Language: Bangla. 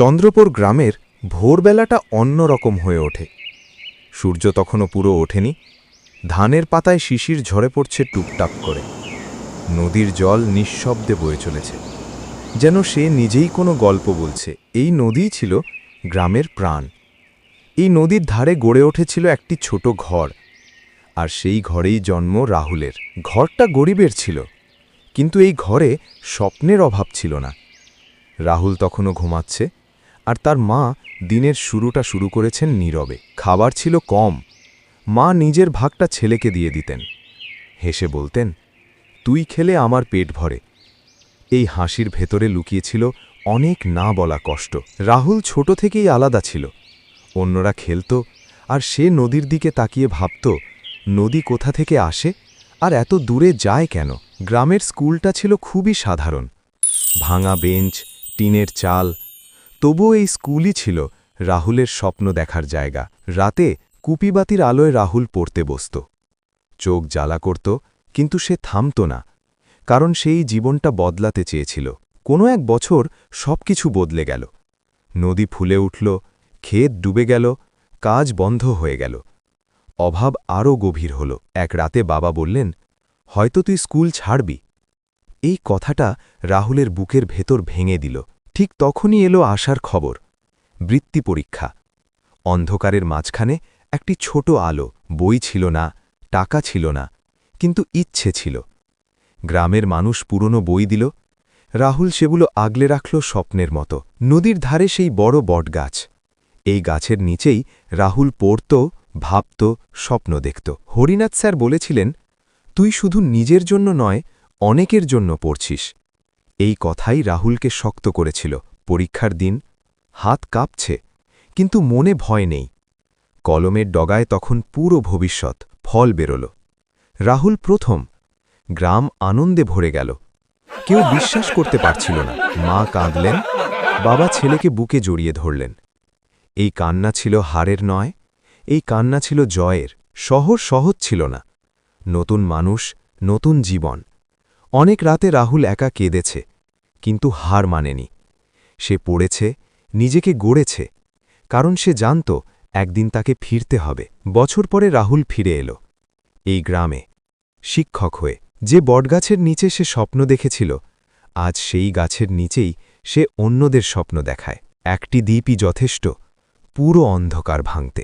চন্দ্রপুর গ্রামের ভোরবেলাটা অন্যরকম হয়ে ওঠে। সূর্য তখনও পুরো ওঠেনি। ধানের পাতায় শিশির ঝরে পড়ছে টুপটাপ করে। নদীর জল নিঃশব্দে বয়ে চলেছে, যেন সে নিজেই কোনো গল্প বলছে। এই নদীই ছিল গ্রামের প্রাণ। এই নদীর ধারে গড়ে উঠেছিল একটি ছোট ঘর, আর সেই ঘরেই জন্ম রাহুলের। ঘরটা গরিবের ছিল, কিন্তু এই ঘরে স্বপ্নের অভাব ছিল না। রাহুল তখনও ঘুমাচ্ছে, আর তার মা দিনের শুরুটা শুরু করেছেন নীরবে। খাবার ছিল কম। মা নিজের ভাগটা ছেলেকে দিয়ে দিতেন, হেসে বলতেন, তুই খেলে আমার পেট ভরে। এই হাসির ভেতরে লুকিয়েছিল অনেক না বলা কষ্ট। রাহুল ছোট থেকেই আলাদা ছিল। অন্যরা খেলত, আর সে নদীর দিকে তাকিয়ে ভাবত, নদী কোথা থেকে আসে আর এত দূরে যায় কেন। গ্রামের স্কুলটা ছিল খুবই সাধারণ, ভাঙা বেঞ্চ, টিনের চাল। তবুও এই স্কুলই ছিল রাহুলের স্বপ্ন দেখার জায়গা। রাতে কুপিবাতির আলোয় রাহুল পড়তে বসত। চোখ জ্বালা করত, কিন্তু সে থামত না, কারণ সেই জীবনটা বদলাতে চেয়েছিল। কোনো এক বছর সবকিছু বদলে গেল। নদী ফুলে উঠল, ক্ষেত ডুবে গেল, কাজ বন্ধ হয়ে গেল। অভাব আরও গভীর হল। এক রাতে বাবা বললেন, হয়তো তুই স্কুল ছাড়বি। এই কথাটা রাহুলের বুকের ভেতর ভেঙে দিল। ঠিক তখনই এলো আশার খবর, বৃত্তি পরীক্ষা। অন্ধকারের মাঝখানে একটি ছোট আলো। বই ছিল না, টাকা ছিল না, কিন্তু ইচ্ছে ছিল। গ্রামের মানুষ পুরনো বই দিল। রাহুল সেগুলো আগলে রাখল স্বপ্নের মতো। নদীর ধারে সেই বড় বটগাছ। এই গাছের নিচেই রাহুল পড়ত, ভাবত, স্বপ্ন দেখত। হরিনাথ স্যার বলেছিলেন, তুই শুধু নিজের জন্য নয়, অনেকের জন্য পড়ছিস। এই কথাই রাহুলকে শক্ত করেছিল। পরীক্ষার দিন, হাত কাঁপছে, কিন্তু মনে ভয় নেই। কলমের ডগায় তখন পুরো ভবিষ্যৎ। ফল বেরোল। রাহুল প্রথম। গ্রাম আনন্দে ভরে গেল। কেউ বিশ্বাস করতে পারছিল না। মা কাঁদলেন, বাবা ছেলেকে বুকে জড়িয়ে ধরলেন। এই কান্না ছিল হারের নয়, এই কান্না ছিল জয়ের। শহর সহজ ছিল না। নতুন মানুষ, নতুন জীবন। অনেক রাতে রাহুল একা কেঁদেছে, কিন্তু হার মানেনি। সে পড়েছে, নিজেকে গড়েছে, কারণ সে জানত একদিন তাকে ফিরতে হবে। বছর পরে রাহুল ফিরে এলো এই গ্রামে, শিক্ষক হয়ে। যে বটগাছের নিচে সে স্বপ্ন দেখেছিল, আজ সেই গাছের নিচেই সে অন্যদের স্বপ্ন দেখায়। একটি দ্বীপই যথেষ্ট পুরো অন্ধকার ভাঙতে।